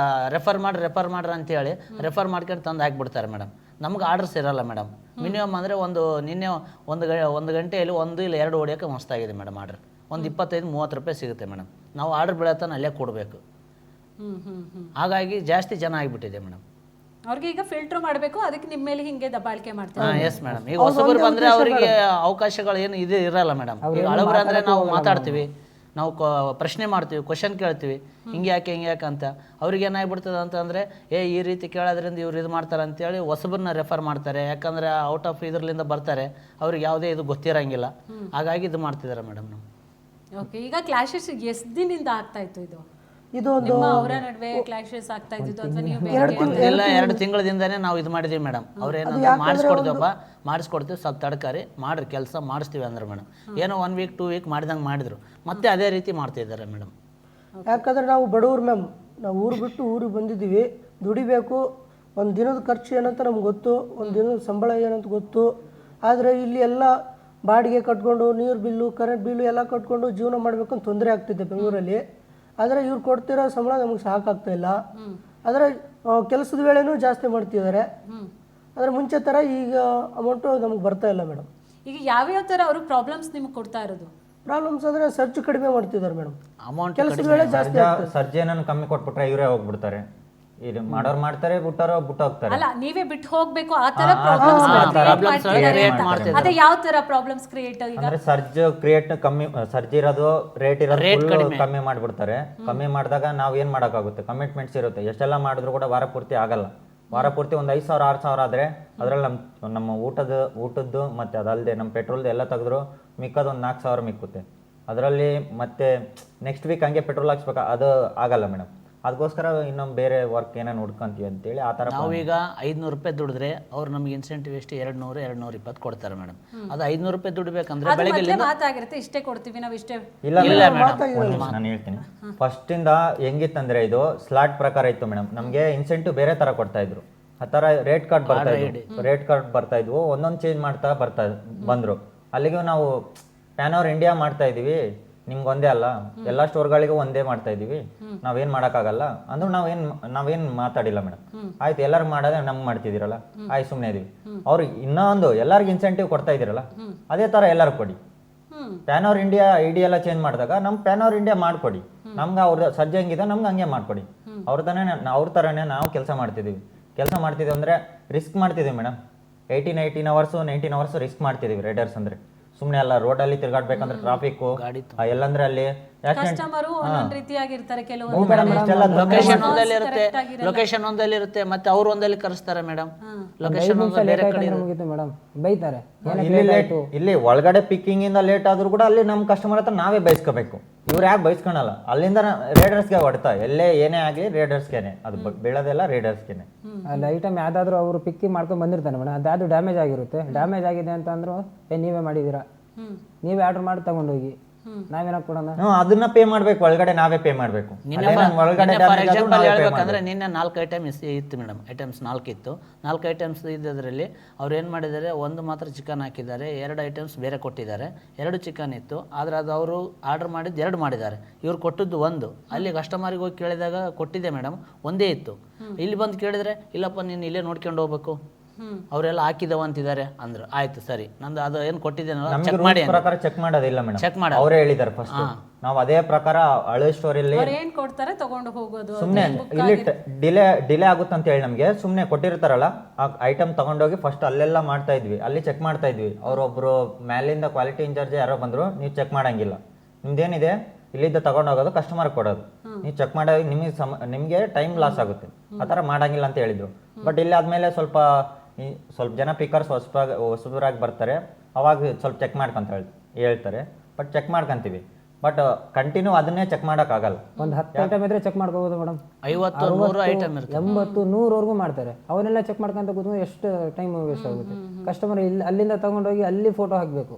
[SPEAKER 3] ರೆಫರ್ ಮಾಡ್ರಿ ಅಂತೇಳಿ ರೆಫರ್ ಮಾಡ್ಕೊಂಡು ತಂದು ಹಾಕ್ಬಿಡ್ತಾರೆ ಮೇಡಮ್. ನಮ್ಗೆ ಆರ್ಡರ್ಸ್ ಇರಲ್ಲ ಮೇಡಮ್. ಮಿನಿಮಮ್ ಅಂದರೆ ನಿನ್ನೆ ಒಂದು ಗಂಟೆಯಲ್ಲಿ 1 ಇಲ್ಲ 2 ಹೊಡಿಯೋಕೆ ಮಸ್ತಾಗಿದೆ ಮೇಡಮ್. ಆರ್ಡರ್ ಒಂದು 25-30 ರೂಪಾಯಿ ಸಿಗುತ್ತೆ ಮೇಡಮ್. ನಾವು ಆರ್ಡರ್ ಬೆಳತಾನೆ ಅಲ್ಲೇ ಕೊಡಬೇಕು. ಹಾಗಾಗಿ ಜಾಸ್ತಿ ಜನ ಆಗಿಬಿಟ್ಟಿದೆ ಮೇಡಮ್.
[SPEAKER 1] ಅವ್ರಿಗೆ ಈಗ ಫಿಲ್ಟರ್ ಮಾಡಬೇಕು, ಅದಕ್ಕೆ ನಿಮ್ಮ ಮೇಲೆ ಹಿಂಗೆ ದಬ್ಬಾಳಿಕೆ ಮಾಡ್ತಾರೆ.
[SPEAKER 3] Yes madam. ಈಗ ಹೊಸಬರು ಬಂದರೆ ಅವರಿಗೆ ಅವಕಾಶಗಳು ಏನು ಇದು ಇರಲ್ಲ ಮೇಡಮ್. ಈಗ ಹಳಬರು ಅಂದರೆ ನಾವು ಮಾತಾಡ್ತೀವಿ, ನಾವು ಪ್ರಶ್ನೆ ಮಾಡ್ತೀವಿ, ಕ್ವಶನ್ ಕೇಳ್ತೀವಿ, ಹಿಂಗೆ ಯಾಕೆ ಅಂತ. ಅವ್ರಿಗೆ ಏನಾಗ್ಬಿಡ್ತದೆ ಅಂತಂದರೆ ಈ ರೀತಿ ಕೇಳೋದ್ರಿಂದ ಇವ್ರು ಇದು ಮಾಡ್ತಾರೆ ಅಂತೇಳಿ ಹೊಸಬರನ್ನ ರೆಫರ್ ಮಾಡ್ತಾರೆ. ಯಾಕಂದರೆ ಔಟ್ ಆಫ್ ಇದರ್ಲಿಂದ ಬರ್ತಾರೆ, ಅವ್ರಿಗೆ ಯಾವುದೇ ಇದು ಗೊತ್ತಿರಂಗಿಲ್ಲ. ಹಾಗಾಗಿ ಇದು ಮಾಡ್ತಿದ್ದಾರೆ ಮೇಡಮ್ ನಾವು.
[SPEAKER 1] ಓಕೆ, ಈಗ ಕ್ಲಾಶಸ್ ಎಷ್ಟು ದಿನದಿಂದ ಆಗ್ತಾ ಇತ್ತು ಇದು?
[SPEAKER 2] ಇದು ಒಂದು
[SPEAKER 1] ಅವರ ನಡುವೆ ಕ್ಲಾಶಸ್ ಆಗ್ತಾ ಇದ್ದು ಅಥವಾ ನೀವು
[SPEAKER 3] ಎಲ್ಲ 2 ತಿಂಗಳಿಂದಾನೇ ನಾವು ಇದು ಮಾಡಿದೀವಿ ಮೇಡಮ್. ಅವ್ರೇನಂದ್ರೆ ಮಾಡಿಸ್ಕೊಡ್ತೀವಿ, ಸ್ವಲ್ಪ ತಡ್ಕಾರಿ ಮಾಡ್ರಿ ಕೆಲಸ ಮಾಡಿಸ್ತೀವಿ ಅಂದ್ರೆ ಮೇಡಮ್. ಏನೋ 1 ವೀಕ್ 2 ವೀಕ್ ಮಾಡಿದಂಗೆ ಮಾಡಿದ್ರು, ಮತ್ತೆ ಅದೇ ರೀತಿ ಮಾಡ್ತಿದ್ದಾರೆ ಮೇಡಮ್.
[SPEAKER 2] ಯಾಕಂದ್ರೆ ನಾವು ಬಡವ್ರು ಮ್ಯಾಮ್. ನಾವು ಊರು ಬಿಟ್ಟು ಊರಿಗೆ ಬಂದಿದ್ದೀವಿ, ದುಡಿಬೇಕು. ಒಂದು ದಿನದ ಖರ್ಚು ಏನಂತ ನಮ್ಗೆ ಗೊತ್ತು, ಒಂದು ದಿನದ ಸಂಬಳ ಏನಂತ ಗೊತ್ತು. ಆದರೆ ಇಲ್ಲಿ ಎಲ್ಲ ಬಾಡಿಗೆ ಕಟ್ಕೊಂಡು, ನೀರು ಬಿಲ್ಲು, ಕರೆಂಟ್ ಬಿಲ್ಲು ಎಲ್ಲ ಕಟ್ಕೊಂಡು ಜೀವನ ಮಾಡಬೇಕು ಅಂತ ತೊಂದರೆ ಆಗ್ತಿದೆ ಬೆಂಗಳೂರಲ್ಲಿ. ಆದರೆ ಇವ್ರು ಕೊಡ್ತಿರೋ ಸಂಬಳ ನಮಗೆ ಸಾಕಾಗ್ತಾ ಇಲ್ಲ. ಆದರೆ ಕೆಲಸದ ವೇಳೆನೂ ಜಾಸ್ತಿ ಮಾಡ್ತಿದ್ದಾರೆ. ಆದರೆ ಮುಂಚೆ ಥರ ಈಗ ಅಮೌಂಟು ನಮಗೆ ಬರ್ತಾ ಇಲ್ಲ ಮೇಡಮ್.
[SPEAKER 1] ಈಗ ಯಾವ್ಯಾವ ಥರ ಅವರು ಪ್ರಾಬ್ಲಮ್ಸ್ ನಿಮ್ಗೆ ಕೊಡ್ತಾ ಇರೋದು?
[SPEAKER 2] ಪ್ರಾಬ್ಲಮ್ಸ್ ಅಂದರೆ ಸರ್ಜು ಕಡಿಮೆ ಮಾಡ್ತಿದ್ದಾರೆ ಮೇಡಮ್.
[SPEAKER 3] ಅಮೌಂಟ್
[SPEAKER 2] ಕೆಲಸದ ವೇಳೆ ಜಾಸ್ತಿ
[SPEAKER 4] ಸರ್ಜೇನನ್ನು ಕಮ್ಮಿ ಕೊಟ್ಬಿಟ್ರೆ ಇವರೇ ಹೋಗ್ಬಿಡ್ತಾರೆ. ಇದು ಮಾಡೋರು ಮಾಡ್ತಾರೆ, ಬಿಟ್ಟು ಹೋಗ್ತಾರೆ.
[SPEAKER 1] ಅಲ್ಲ, ನೀವೇ ಬಿಟ್ಟು ಹೋಗ್ಬೇಕು ಆ ತರ ಪ್ರಾಬ್ಲಮ್ಸ್ ಕ್ರಿಯೇಟ್ ಮಾಡ್ತಾರೆ. ಅದೇ ಯಾವ ತರ ಪ್ರಾಬ್ಲಮ್ಸ್ ಕ್ರಿಯೇಟ್? ಈಗ
[SPEAKER 4] ಅಂದ್ರೆ ಸರ್ಜ್ ಇರೋದು ರೇಟ್ ಕಮ್ಮಿ ಮಾಡ್ಬಿಡ್ತಾರೆ. ಕಮ್ಮಿ ಮಾಡಿದಾಗ ನಾವ್ ಏನ್ ಮಾಡಕ್ಕಾಗುತ್ತೆ? ಕಮಿಟ್ಮೆಂಟ್ಸ್ ಇರುತ್ತೆ. ಎಷ್ಟೆಲ್ಲ ಮಾಡಿದ್ರು ಕೂಡ ವಾರ ಪೂರ್ತಿ ಆಗಲ್ಲ. ವಾರ ಪೂರ್ತಿ ಒಂದು 5,000 6,000 ಆದರೆ ಅದರಲ್ಲಿ ನಮ್ಮ ಊಟದ್ದು ಮತ್ತೆ ಅದಲ್ಲದೆ ನಮ್ಮ ಪೆಟ್ರೋಲ್ದು ಎಲ್ಲ ತೆಗೆದ್ರು ಮಿಕ್ಕದು ಒಂದು 4,000 ಮಿಕ್ಕುತ್ತೆ. ಅದರಲ್ಲಿ ಮತ್ತೆ ನೆಕ್ಸ್ಟ್ ವೀಕ್ ಹಂಗೆ ಪೆಟ್ರೋಲ್ ಹಾಕ್ಸ್ಬೇಕಾ? ಅದು ಆಗಲ್ಲ ಮೇಡಮ್. ಅದಕ್ಕೋಸ್ಕರ ಇನ್ನೊಂದು ಬೇರೆ ವರ್ಕ್ ಏನೋ ನೋಡ್ಕೊಂತೀವಿ ಅಂತೇಳಿ ಆ ಥರ.
[SPEAKER 3] ನಾವೀಗ 500 ರೂಪಾಯಿ ದುಡಿದ್ರೆ ಅವ್ರು ನಮ್ಗೆ ಇನ್ಸೆಂಟಿವ್ ಎಷ್ಟು 200-220 ಕೊಡ್ತಾರೆ ಮೇಡಮ್. ಅದು 500 ರೂಪಾಯಿ ದುಡಿಬೇಕಂದ್ರೆ ಬೆಳಗ್ಗೆ
[SPEAKER 1] ಮಾತಾಗಿರುತ್ತೆ, ಇಷ್ಟೇ ಕೊಡ್ತೀವಿ ನಾವು, ಇಷ್ಟೇ.
[SPEAKER 4] ಇಲ್ಲ ಮೇಡಮ್, ನಾನು ಹೇಳ್ತೀನಿ. ಫಸ್ಟಿಂದ ಹೆಂಗಿತ್ತಂದ್ರೆ ಇದು ಸ್ಲಾಟ್ ಪ್ರಕಾರ ಇತ್ತು ಮೇಡಮ್. ನಮಗೆ ಇನ್ಸೆಂಟಿವ್ ಬೇರೆ ಥರ ಕೊಡ್ತಾ ಇದ್ರು. ಆ ಥರ ರೇಟ್ ಕಾರ್ಡ್ ಬರ್ತಾ ಇದ್ವು. ಒಂದೊಂದು ಚೇಂಜ್ ಮಾಡ್ತಾ ಬಂದರು. ಅಲ್ಲಿಗೂ ನಾವು ಪ್ಯಾನ್ ಓವರ್ ಇಂಡಿಯಾ ಮಾಡ್ತಾ ಇದೀವಿ, ನಿಮ್ಗೆ ಒಂದೇ ಅಲ್ಲ ಎಲ್ಲ ಸ್ಟೋರ್ಗಳಿಗೂ ಒಂದೇ ಮಾಡ್ತಾ ಇದೀವಿ, ನಾವೇನ್ ಮಾಡೋಕ್ಕಾಗಲ್ಲ ಅಂದ್ರೂ ನಾವೇನ್ ಮಾತಾಡಿಲ್ಲ ಮೇಡಮ್. ಆಯ್ತು, ಎಲ್ಲರೂ ಮಾಡೋದೇ ನಮ್ಗೆ ಮಾಡ್ತಿದ್ದೀರಲ್ಲ, ಆಯ್ತು ಸುಮ್ಮನೆ ಇದೀವಿ. ಅವ್ರು ಇನ್ನೊಂದು ಎಲ್ಲರಿಗೂ ಇನ್ಸೆಂಟಿವ್ ಕೊಡ್ತಾ ಇದ್ದೀರಲ್ಲ, ಅದೇ ತರ ಎಲ್ಲರೂ ಕೊಡಿ. ಪ್ಯಾನ್ ಓವರ್ ಇಂಡಿಯಾ ಐಡಿ ಎಲ್ಲ ಚೇಂಜ್ ಮಾಡಿದಾಗ ನಮ್ ಪ್ಯಾನ್ ಓವರ್ ಇಂಡಿಯಾ ಮಾಡ್ಕೊಡಿ. ನಮ್ಗೆ ಅವ್ರ ಸಜ್ಜೆ ಹೆಂಗಿದೆ ನಮ್ಗೆ ಹಂಗೆ ಮಾಡ್ಕೊಡಿ. ಅವ್ರ ತರನೇ ನಾವು ಕೆಲಸ ಮಾಡ್ತಿದ್ದೀವಿ ಅಂದ್ರೆ ರಿಸ್ಕ್ ಮಾಡ್ತಿದ್ದೀವಿ ಮೇಡಮ್. 18 ಅವರ್ಸ್ 19 ಅವರ್ಸ್ ರಿಸ್ಕ್ ಮಾಡ್ತಿದ್ದೀವಿ ರೈಡರ್ಸ್ ಅಂದ್ರೆ. ಸುಮ್ಮನೆ ಅಲ್ಲ, ರೋಡಲ್ಲಿ ತಿರ್ಗಾಡ್ಬೇಕಂದ್ರೆ ಟ್ರಾಫಿಕ್ ಎಲ್ಲಂದ್ರೆ ಅಲ್ಲಿ
[SPEAKER 3] ಲೊಕೇಶನ್ ಒಂದಲ್ಲಿ ಇರುತ್ತೆ, ಮತ್ತೆ ಅವ್ರು ಒಂದಲ್ಲಿ ಕರೆಸ್ತಾರೆ ಮೇಡಮ್. ಲೊಕೇಶನ್ ಬೇರೆ ಕಡೆ
[SPEAKER 5] ಬೈತಾರೆ.
[SPEAKER 4] ಇಲ್ಲಿ ಒಳಗಡೆ ಪಿಕ್ಕಿಂಗ್ ಇಂದ ಲೇಟ್ ಆದ್ರೂ ಕೂಡ ಅಲ್ಲಿ ನಮ್ ಕಸ್ಟಮರ್ ಹತ್ರ ನಾವೇ ಬಯಸ್ಕೋಬೇಕು. ಇವ್ರು ಯಾಕೆ ಬೈಸ್ಕೊಳಲ್ಲ, ಅಲ್ಲಿಂದ ರೇಡರ್ಸ್ಗೆ ಹೊಡ್ತಾ, ಎಲ್ಲೇ ಏನೇ ಆಗಲಿ ರೇಡರ್ಸ್ಗೆನೆ, ಅದು ಬೀಳೋದೆಲ್ಲ ರೇಡರ್ಸ್ಗೆನೆ.
[SPEAKER 5] ಅಲ್ಲಿ ಐಟಮ್ ಯಾವ್ದಾದ್ರು ಅವರು ಪಿಕ್ಕಿ ಮಾಡ್ಕೊಂಡು ಬಂದಿರ್ತಾನೆ ಮೇಡಮ್, ಅದಾದ್ರು ಡ್ಯಾಮೇಜ್ ಆಗಿರುತ್ತೆ. ಡ್ಯಾಮೇಜ್ ಆಗಿದೆ ಅಂತ ಅಂದ್ರು ನೀವೇ ಮಾಡಿದ್ದೀರಾ, ನೀವೇ ಆರ್ಡರ್ ಮಾಡಿ ತಗೊಂಡೋಗಿ ನಾವೇನಾಗ ಕೊಡೋಣ.
[SPEAKER 4] ಅದನ್ನ ಪೇ ಮಾಡ್ಬೇಕು, ಒಳಗಡೆ ನಾವೇ ಪೇ ಮಾಡ್ಬೇಕು. ಒಳಗಡೆ
[SPEAKER 3] ಫಾರ್ ಎಕ್ಸಾಂಪಲ್ ಹೇಳ್ಬೇಕಂದ್ರೆ ನಿನ್ನೆ 4 ಐಟಮ್ಸ್ ಇತ್ತು ಮೇಡಮ್, ಐಟಮ್ಸ್ 4 ಇತ್ತು. 4 ಐಟಮ್ಸ್ ಇದ್ದದ್ರಲ್ಲಿ ಅವ್ರು ಏನು ಮಾಡಿದ್ದಾರೆ, ಒಂದು ಮಾತ್ರ ಚಿಕನ್ ಹಾಕಿದ್ದಾರೆ, 2 ಐಟಮ್ಸ್ ಬೇರೆ ಕೊಟ್ಟಿದ್ದಾರೆ. 2 ಚಿಕನ್ ಇತ್ತು, ಆದರೆ ಅದು ಅವರು ಆರ್ಡರ್ ಮಾಡಿದ್ದು 2 ಮಾಡಿದ್ದಾರೆ, ಇವ್ರು ಕೊಟ್ಟಿದ್ದು 1. ಅಲ್ಲಿ ಕಸ್ಟಮರಿಗೆ ಹೋಗಿ ಕೇಳಿದಾಗ ಕೊಟ್ಟಿದ್ದೆ ಮೇಡಮ್, ಒಂದೇ ಇತ್ತು. ಇಲ್ಲಿ ಬಂದು ಕೇಳಿದ್ರೆ ಇಲ್ಲಪ್ಪ ನೀನು ಇಲ್ಲೇ ನೋಡ್ಕೊಂಡು ಹೋಗ್ಬೇಕು, ಅವರೆಲ್ಲ ಹಾಕಿದವ ಅಂತಿದ್ದಾರೆ ಅಂದ್ರು. ಆಯ್ತು ಸರಿ, ನಂದು ಅದು ಏನು ಕೊಟ್ಟಿದ್ದೇನಲ್ಲ ಚೆಕ್ ಮಾಡಿ
[SPEAKER 4] ಪ್ರಕಾರ ಚೆಕ್ ಮಾಡೋದಿಲ್ಲ ಮೇಡಮ್,
[SPEAKER 3] ಚೆಕ್ ಮಾಡಿ
[SPEAKER 4] ಅವರೇ ಹೇಳಿದ್ದಾರೆ ಫಸ್ಟ್. ನಾವು ಅದೇ ಪ್ರಕಾರ ಹಳೆ ಸ್ಟೋರಿಯಲ್ಲಿ
[SPEAKER 1] ಏನ್ ಕೊಡ್ತಾರೆ ತಗೊಂಡು ಹೋಗೋದು.
[SPEAKER 4] ಸುಮ್ನೆ ಇಲ್ಲಿ ಡಿಲೇ ಆಗುತ್ತೆ ಅಂತ ಹೇಳಿ ನಮ್ಗೆ ಸುಮ್ನೆ ಕೊಟ್ಟಿರ್ತಾರಲ್ಲ ಆ ಐಟಮ್ ತಗೊಂಡೋಗಿ ಫಸ್ಟ್ ಅಲ್ಲೆಲ್ಲ ಮಾಡ್ತಾ ಇದ್ವಿ, ಅಲ್ಲಿ ಚೆಕ್ ಮಾಡ್ತಾ ಇದ್ವಿ. ಅವ್ರೊಬ್ರು ಮೇಲಿಂದ ಕ್ವಾಲಿಟಿ ಇನ್ಚಾರ್ಜ್ ಯಾರೋ ಬಂದ್ರು, ನೀವು ಚೆಕ್ ಮಾಡಂಗಿಲ್ಲ, ನಿಮ್ದೇನಿದೆ ಇಲ್ಲಿದ್ದ ತಗೊಂಡೋಗೋದು ಕಸ್ಟಮರ್ ಕೊಡೋದು, ನೀವು ಚೆಕ್ ಮಾಡೋದು ನಿಮ್ಗೆ ಟೈಮ್ ಲಾಸ್ ಆಗುತ್ತೆ, ಆ ಥರ ಮಾಡಂಗಿಲ್ಲ ಅಂತ ಹೇಳಿದ್ರು. ಬಟ್ ಇಲ್ಲಿ ಆದ್ಮೇಲೆ ಸ್ವಲ್ಪ ಜನ ಪಿಕರ್ಸ್ ಹೊಸಬರಾಗಿ ಬರ್ತಾರೆ, ಅವಾಗ ಸ್ವಲ್ಪ ಚೆಕ್ ಮಾಡ್ಕೊಂತ ಹೇಳ್ತಾರೆ. ಬಟ್ ಚೆಕ್ ಮಾಡ್ಕೊಂತೀವಿ, ಬಟ್ ಕಂಟಿನ್ಯೂ ಅದನ್ನೇ ಚೆಕ್ ಮಾಡೋಕ್ಕಾಗಲ್ಲ.
[SPEAKER 5] ಒಂದು 10 ಐಟಮ್ ಇದ್ರೆ ಚೆಕ್ ಮಾಡ್ಕೋಬೋದು ಮೇಡಮ್,
[SPEAKER 3] 50 100 ಐಟಮ್ ಇರುತ್ತೆ,
[SPEAKER 5] 80 100 ಮಾಡ್ತಾರೆ. ಅವನ್ನೆಲ್ಲ ಚೆಕ್ ಮಾಡ್ಕೊಂತ ಕೂತ್ಕೊಂಡು ಎಷ್ಟು ಟೈಮ್ ವೇಸ್ಟ್ ಆಗುತ್ತೆ. ಕಸ್ಟಮರ್ ಇಲ್ಲಿ ಅಲ್ಲಿಂದ ತಗೊಂಡೋಗಿ ಅಲ್ಲಿ ಫೋಟೋ ಹಾಕಬೇಕು,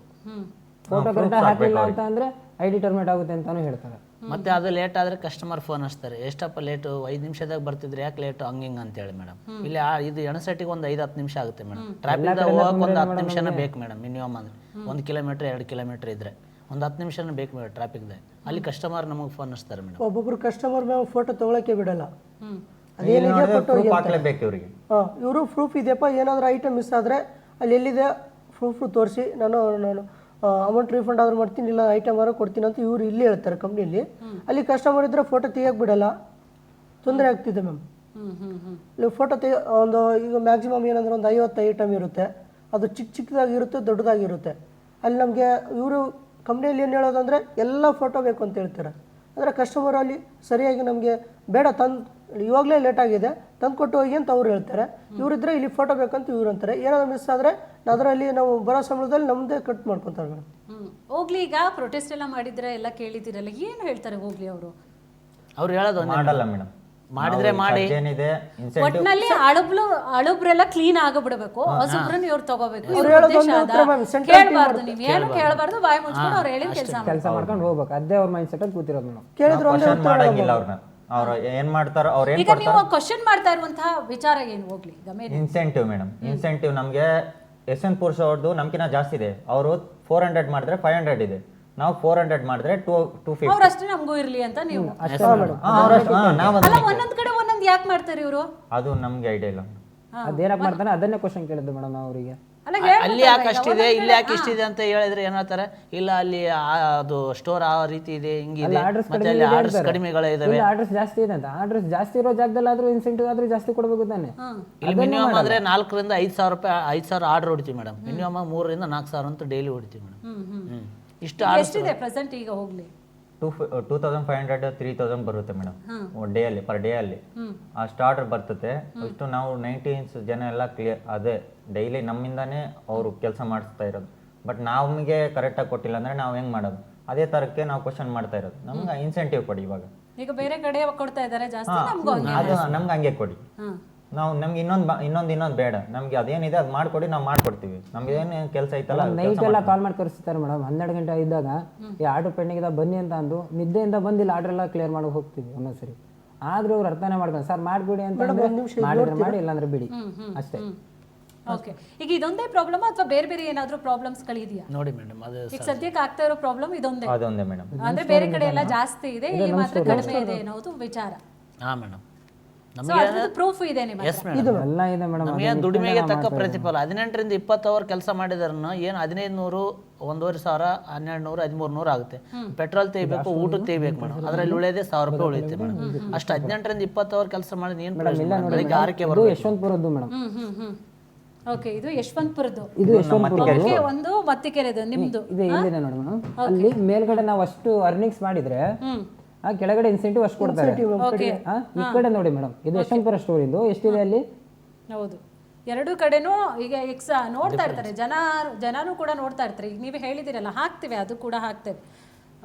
[SPEAKER 5] ಫೋಟೋ ಕರೆಕ್ಟಾಗಿ ಹಾಕಿಲ್ಲ ಅಂತ ಅಂದ್ರೆ ಐಡಿ ಟರ್ಮಿನೇಟ್ ಆಗುತ್ತೆ ಅಂತಾನು ಹೇಳ್ತಾರೆ.
[SPEAKER 3] ಮತ್ತೆ ಅದು ಲೇಟ್ ಆದರೆ ಕಸ್ಟಮರ್ ಫೋನ್ ಹಚ್ತಾರೆ, ಎಷ್ಟಪ್ಪ ಲೇಟು, 5 ನಿಮಿಷದಾಗ ಬರ್ತಿದ್ರೆ ಯಾಕೆ ಲೇಟು, ಹಂಗಿಂಗ್ ಅಂತೇಳಿ ಮೇಡಮ್. ಇಲ್ಲಿ ಇದು ಎಣಸಟ್ಟಿಗೆ ಒಂದು 5-10 ನಿಮಿಷ ಆಗುತ್ತೆ ಮೇಡಮ್. ಟ್ರಾಫಿಕ್ದಾಗ ಹೋಗಕ್ಕೆ ಒಂದು 10 ನಿಮಿಷನೇ ಬೇಕು ಮೇಡಮ್ ಮಿನಿಮಮ್. ಅಂದರೆ 1 ಕಿಲೋಮೀಟ್ರ್ 2 ಕಿಲೋಮೀಟ್ರ್ ಇದ್ರೆ ಒಂದು 10 ನಿಮಿಷನೇ ಬೇಕು ಮೇಡಮ್ ಟ್ರಾಫಿಕ್ದಾಗ. ಅಲ್ಲಿ ಕಸ್ಟಮರ್ ನಮಗೆ ಫೋನ್ ಹಚ್ತಾರೆ ಮೇಡಮ್.
[SPEAKER 2] ಒಬ್ಬೊಬ್ರು ಕಸ್ಟಮರ್ ನಾವು ಫೋಟೋ ತೊಗೊಳಕ್ಕೆ ಬಿಡಲ್ಲ,
[SPEAKER 4] ಪ್ರೂಫ್ ಹಾಕ್ಲೇಬೇಕು ಇವರಿಗೆ.
[SPEAKER 2] ಇವರು ಪ್ರೂಫ್ ಇದೆಯಪ್ಪ, ಏನಾದರೂ ಐಟಮ್ ಮಿಸ್ ಆದರೆ ಅಲ್ಲಿ ಎಲ್ಲಿದೆ ಪ್ರೂಫ್ ತೋರಿಸಿ ನಾನು ಅಮೌಂಟ್ ರೀಫಂಡ್ ಆದ್ರೂ ಮಾಡ್ತೀನಿ, ಇಲ್ಲ ಐಟಮ್ ಆದ್ರೂ ಕೊಡ್ತೀನಿ ಅಂತ ಇವ್ರು ಇಲ್ಲಿ ಹೇಳ್ತಾರೆ ಕಂಪ್ನಿಯಲ್ಲಿ. ಅಲ್ಲಿ ಕಸ್ಟಮರ್ ಇದ್ರೆ ಫೋಟೋ ತೆಗಿಯಕ್ಕೆ ಬಿಡಲ್ಲ, ತೊಂದರೆ ಆಗ್ತಿದೆ ಮ್ಯಾಮ್. ಇಲ್ಲಿ ಫೋಟೋ ಒಂದು ಈಗ ಮ್ಯಾಕ್ಸಿಮಮ್ ಏನಂದ್ರೆ ಒಂದು 50 ಐಟಮ್ ಇರುತ್ತೆ, ಅದು ಚಿಕ್ಕದಾಗಿರುತ್ತೆ ದೊಡ್ಡದಾಗಿರುತ್ತೆ. ಅಲ್ಲಿ ನಮಗೆ ಇವರು ಕಂಪ್ನಿಯಲ್ಲಿ ಏನು ಹೇಳೋದಂದರೆ ಎಲ್ಲ ಫೋಟೋ ಬೇಕು ಅಂತ ಹೇಳ್ತಾರೆ. ಅಂದರೆ ಕಸ್ಟಮರ್ ಅಲ್ಲಿ ಸರಿಯಾಗಿ ನಮಗೆ ಬೇಡ ಇವಾಗಲೇ ಲೇಟ್ ಆಗಿದೆ ತಂದು ಕೊಟ್ಟು ಹೋಗಿ ಅಂತ ಅವ್ರು ಹೇಳ್ತಾರೆ. ಇವರಿದ್ರೆ ಇಲ್ಲಿ ಫೋಟೋ ಬೇಕಂತ ಇವ್ರು ಅಂತಾರೆ. ಏನಾದ್ರು ಮಿಸ್ ಆದರೆ ಅದರಲ್ಲಿ ನಾವು ಬರೋ ಸಂಬಳದಲ್ಲಿ ನಮ್ಮದೇ ಕಟ್ ಮಾಡ್ಕೊತಾರೆ ಮೇಡಮ್.
[SPEAKER 1] ಹೋಗ್ಲಿ, ಈಗ ಪ್ರೊಟೆಸ್ಟ್ ಎಲ್ಲ ಮಾಡಿದ್ರೆ ಎಲ್ಲ ಕೇಳಿದಿರಲ್ಲ, ಏನು ಹೇಳ್ತಾರೆ ಹೋಗ್ಲಿ ಅವರು?
[SPEAKER 3] ಅವ್ರು ಹೇಳೋದು
[SPEAKER 4] ಮಾಡಲ್ಲ ಮೇಡಮ್,
[SPEAKER 3] ಮಾಡಿದ್ರೆ ಮಾಡಿ,
[SPEAKER 4] ಏನಿದೆ
[SPEAKER 1] ಒಟ್ಟಿನಲ್ಲಿ ಅಳುಬ್ರೆಲ್ಲ ಕ್ಲೀನ್ ಆಗಬಿಡ್ಬೇಕು, ಹೊಸಬ್ರನ್ನ ಇವ್ರು ತಗೋಬೇಕು. ಕೇಳಬಾರ್ದು, ನೀವು ಏನು ಕೇಳಬಾರ್ದು, ಬಾಯಿ ಮುಚ್ಕೊಂಡು ಅವ್ರು ಹೇಳಿದ
[SPEAKER 5] ಕೆಲಸ ಮಾಡ್ಕೊಂಡು ಹೋಗ್ಬೇಕು, ಅದೇ ಅವ್ರ ಮೈಂಡ್ ಸೆಟ್ ಅಲ್ಲಿ ಕೂತಿರೋದು ಮೇಡಮ್.
[SPEAKER 4] ಕ್ವಶನ್ ಮಾಡಂಗಿಲ್ಲ ಅವ್ರನ್ನ. ಅವ್ರು ಏನ್ ಮಾಡ್ತಾರೋ ಅವ್ರು ಏನ್
[SPEAKER 1] ಈಗ ನೀವು ಕ್ವಶನ್ ಮಾಡ್ತಾ ಇರುವಂತಹ ವಿಚಾರ ಏನು ಹೋಗ್ಲಿ?
[SPEAKER 4] ಇನ್ಸೆಂಟಿವ್ ಮೇಡಮ್, ಇನ್ಸೆಂಟಿವ್ ನಮಗೆ ಯಶವಂತ್ ಪುರುಷ ಅವ್ರದ್ದು ನಮ್ಕಿನ ಜಾಸ್ತಿ ಇದೆ. ಅವರು 400 ಮಾಡಿದ್ರೆ 500 ಇದೆ, ನಾವು 400 ಮಾಡಿದ್ರೆ 250.
[SPEAKER 1] ಅವ್ರಷ್ಟೇ ನಮಗೂ ಇರ್ಲಿ ಅಂತ ನೀವು ಅಲ್ಲ, ಒಂದೊಂದ್ ಕಡೆ ಒಂದೊಂದ್ ಯಾಕೆ ಮಾಡ್ತಾರೆ ಇವರು?
[SPEAKER 4] ಅದು ನಮ್ಗೆ ಐಡಿಯಾ ಇಲ್ಲ.
[SPEAKER 5] ಅದೇನಕ್ಕೆ ಮಾಡ್ತಾನೆ ಅದನ್ನೇ ಕ್ವಶನ್ ಕೇಳಿದ್ದು ಮೇಡಮ್ ಅವರಿಗೆ.
[SPEAKER 3] ಅಲ್ಲಿ ಯಾಕೆ ಅಷ್ಟಿದೆ, ಇಲ್ಲಿ ಯಾಕೆ ಇಷ್ಟಿದೆ ಅಂತ ಹೇಳಿದ್ರೆ ಏನ್ ಹೇಳ್ತಾರೆ, ಇಲ್ಲ ಅಲ್ಲಿ ಅದು ಸ್ಟೋರ್ ಆ ರೀತಿ ಇದೆ, ಹಿಂಗಿದೆ, ಮತ್ತೆ ಅಲ್ಲಿ ಆರ್ಡರ್ಸ್ ಕಡಿಮೆಗಳು ಇದಾವೆ,
[SPEAKER 5] ಆರ್ಡರ್ಸ್ ಜಾಸ್ತಿ ಇದೆ ಅಂತ. ಆರ್ಡರ್ಸ್ ಜಾಸ್ತಿ ಇರೋ ಜಾಗದಲ್ಲಿ ಆದ್ರೂ ಇನ್ಸೆಂಟಿವ್ ಆದ್ರೂ ಜಾಸ್ತಿ ಕೊಡಬೇಕು ತಾನೆ.
[SPEAKER 3] ಇಲ್ಲಿ ಮಿನಿಮಮ್ ಅಂದ್ರೆ 4 ರಿಂದ 5 ಸಾವಿರ ರೂಪಾಯಿ 5 ಸಾವಿರ ಆರ್ಡರ್ ಹೊಡಿತೀವಿ ಮೇಡಮ್. ಮಿನಿಮಮ್ 3 ರಿಂದ 4 ಸಾವಿರ ಅಂತ ಡೈಲಿ ಹೊಡಿತೀವಿ ಮೇಡಮ್. ಇಷ್ಟು
[SPEAKER 1] ಎಷ್ಟಿದೆ ಪ್ರೆಸೆಂಟ್ ಈಗ ಹೋಗ್ಲಿ?
[SPEAKER 4] 2500 3000 ಬರುತ್ತೆ ಮೇಡಮ್ ಡೇ ಅಲ್ಲಿ, ಪರ್ ಡೇ ಅಲ್ಲಿ ಅಷ್ಟು ಆರ್ಡರ್ ಬರ್ತದೆ. ಇಷ್ಟು ನಾವು 90 ಜನ ಎಲ್ಲ ಕ್ಲಿಯರ್, ಅದೇ ಡೈಲಿ ನಮ್ಮಿಂದಾನೇ ಅವರು ಕೆಲಸ ಮಾಡಿಸ್ತಾ ಇರೋದು. ಬಟ್ ನಮಗೆ ಕರೆಕ್ಟಾಗಿ ಕೊಟ್ಟಿಲ್ಲ ಅಂದ್ರೆ ನಾವು ಹೆಂಗ್ ಮಾಡೋದು? ಅದೇ ತರಕ್ಕೆ ನಾವು ಕ್ವಶನ್ ಮಾಡ್ತಾ ಇರೋದು. ನಮ್ಗೆ ಇನ್ಸೆಂಟಿವ್ ಕೊಡಿ. ಇವಾಗ
[SPEAKER 1] ಈಗ ಬೇರೆ ಕಡೆ ಕೊಡ್ತಾ ಇದ್ದಾರೆ ಜಾಸ್ತಿ,
[SPEAKER 4] ಅದು ನಮ್ಗೆ ಹಂಗೆ ಕೊಡಿ. ನಾವು ನಮ್ಗೆ ಇನ್ನೊಂದು ಬೇಡ, ನಮ್ಗೆ ಅದೇನಿದೆ ಅದು ಮಾಡ್ಕೊಡಿ, ನಾವು ಮಾಡ್ಕೊಡ್ತೀವಿ. ನಮ್ಗೆ ಏನು ಕೆಲಸ ಐತಲ್ಲ
[SPEAKER 5] ನೈಟ್ ಎಲ್ಲ ಕಾಲ್ ಮಾಡಿ ಕರೆಸ್ತಾರೆ ಮೇಡಮ್. 12 ಗಂಟೆ ಇದ್ದಾಗ ಈ ಆರ್ಡರ್ ಪೆಂಡಿಂಗ್ ಇದೆ ಬನ್ನಿ ಅಂತ ಅಂದು ನಿದ್ದೆಯಿಂದ ಬಂದಿಲ್ಲ ಆರ್ಡರ್ ಎಲ್ಲ ಕ್ಲಿಯರ್ ಮಾಡಿ ಹೋಗ್ತೀವಿ ಒಂದೊಂದ್ಸರಿ. ಆದ್ರೂ ಅವ್ರು ಅರ್ಥನೇ ಮಾಡ್ಕೊಂಡು ಸರ್ ಮಾಡ್ಬಿಡಿ ಅಂತ ಮಾಡಿದ್ರೆ ಮಾಡಿ, ಇಲ್ಲಾಂದ್ರೆ ಬಿಡಿ ಅಷ್ಟೇ.
[SPEAKER 1] ಓಕೆ, ಈಗ ಇದೊಂದೇ ಪ್ರಾಬ್ಲಮ್ ಅಥವಾ ಬೇರೆ ಬೇರೆ ಏನಾದ್ರೂ ಪ್ರಾಬ್ಲಮ್ಸ್ ಗಳಿದೆಯಾ?
[SPEAKER 3] ನೋಡಿ ಮೇಡಮ್, ಅದು
[SPEAKER 1] ಈಗ ಸದ್ಯಕ್ಕೆ ಆಗ್ತಾ ಇರೋ ಪ್ರಾಬ್ಲಮ್
[SPEAKER 4] ಅದೊಂದೇ ಮೇಡಮ್.
[SPEAKER 1] ಅಂದ್ರೆ ಬೇರೆ ಕಡೆ ಎಲ್ಲ ಜಾಸ್ತಿ ಇದೆ, ಇಲ್ಲಿ ಮಾತ್ರ ಕಡಿಮೆ ಇದೆ ಅನ್ನೋದು ವಿಚಾರ.
[SPEAKER 3] ಹಾ ಮೇಡಮ್,
[SPEAKER 1] ಪ್ರೂಫ್ ಇದೆ ನಿಮ್ಮ
[SPEAKER 3] ಎಸ್ ಮೇಡಮ್,
[SPEAKER 5] ಎಲ್ಲ ಇದೆ ಮೇಡಮ್.
[SPEAKER 3] ನಮಗೆ ದುಡಿಮೆಗೆ ತಕ್ಕ ಪ್ರತಿಫಲ. 18 ರಿಂದ 20 ಅವರ್ ಕೆಲಸ ಮಾಡಿದಾರನ್ನು ಏನು 1500, 1500, 1200, 1300 ಆಗುತ್ತೆ. ಪೆಟ್ರೋಲ್ ತೆಗಿಬೇಕು, ಊಟ ತೆಗಿಬೇಕು ಮೇಡಮ್, ಅದರಲ್ಲಿ ಉಳಿಯೋದೇ 1000 ರೂಪಾಯಿ ಉಳಿಯುತ್ತೆ ಮೇಡಮ್. ಅಷ್ಟು 18 ರಿಂದ 20 ಅವರ್ ಕೆಲಸ ಮಾಡಿದ್ರೆ ಏನು ಬೆಳಿಗ್ಗೆ 6ಕ್ಕೆ ಬರೋದು.
[SPEAKER 5] ಯಶವಂತಪುರದ್ದು ಮೇಡಮ್.
[SPEAKER 1] ಓಕೆ, ಇದು ಯಶವಂತಪುರದ್ದು.
[SPEAKER 5] ಇದು ಯಶವಂತಪುರ
[SPEAKER 1] ಒಂದು ಮತ್ತಿಕೆರೆದು ನಿಮ್ದು
[SPEAKER 5] ಇದೆ, ಇಲ್ಲಿದೆ ನೋಡಿ ಮೇಡಮ್. ಅಲ್ಲಿ ಮೇಲ್ಗಡೆ ನಾವು ಅಷ್ಟು ಅರ್ನಿಂಗ್ಸ್ ಮಾಡಿದ್ರೆ ಆ ಕೆಳಗಡೆ ಇನ್ಸೆಂಟಿವ್ ಅಷ್ಟು ಕೊಡ್ತಾರೆ. ಈ ಕಡೆ ನೋಡಿ ಮೇಡಮ್, ಇದು ಯಶವಂತಪುರ ಸ್ಟೋರ್ ಇದು ಎಷ್ಟಿದೆ ಅಲ್ಲಿ.
[SPEAKER 1] ಹೌದು, ಎರಡು ಕಡೆನೂ ಈಗ ನೋಡ್ತಾ ಇರ್ತಾರೆ ಜನನೂ ಕೂಡ ನೋಡ್ತಾ ಇರ್ತಾರೆ. ಈಗ ನೀವು ಹೇಳಿದಿರಲ್ಲ ಹಾಕ್ತೇವೆ, ಅದು ಕೂಡ ಹಾಕ್ತೇವೆ.